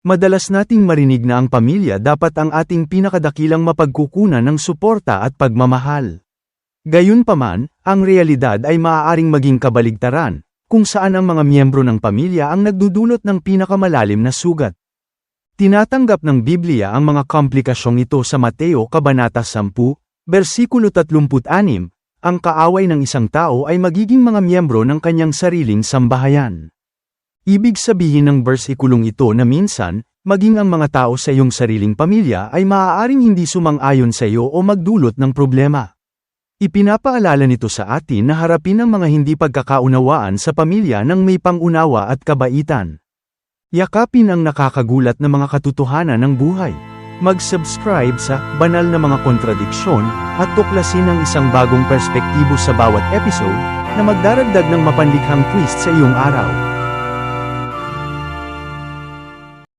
Madalas nating marinig na ang pamilya dapat ang ating pinakadakilang mapagkukunan ng suporta at pagmamahal. Gayunpaman, ang realidad ay maaaring maging kabaligtaran, kung saan ang mga miyembro ng pamilya ang nagdudulot ng pinakamalalim na sugat. Tinatanggap ng Biblia ang mga komplikasyong ito sa Mateo Kabanata 10, versikulo 36, ang kaaway ng isang tao ay magiging mga miyembro ng kanyang sariling sambahayan. Ibig sabihin ng bersikulong ito na minsan, maging ang mga tao sa iyong sariling pamilya ay maaaring hindi sumang-ayon sa iyo o magdulot ng problema. Ipinapaalala nito sa atin na harapin ang mga hindi pagkakaunawaan sa pamilya ng may pangunawa at kabaitan. Yakapin ang nakakagulat na mga katotohanan ng buhay. Mag-subscribe sa Banal na Mga Kontradiksyon at tuklasin ang isang bagong perspektibo sa bawat episode na magdaragdag ng mapanlikhang twist sa iyong araw.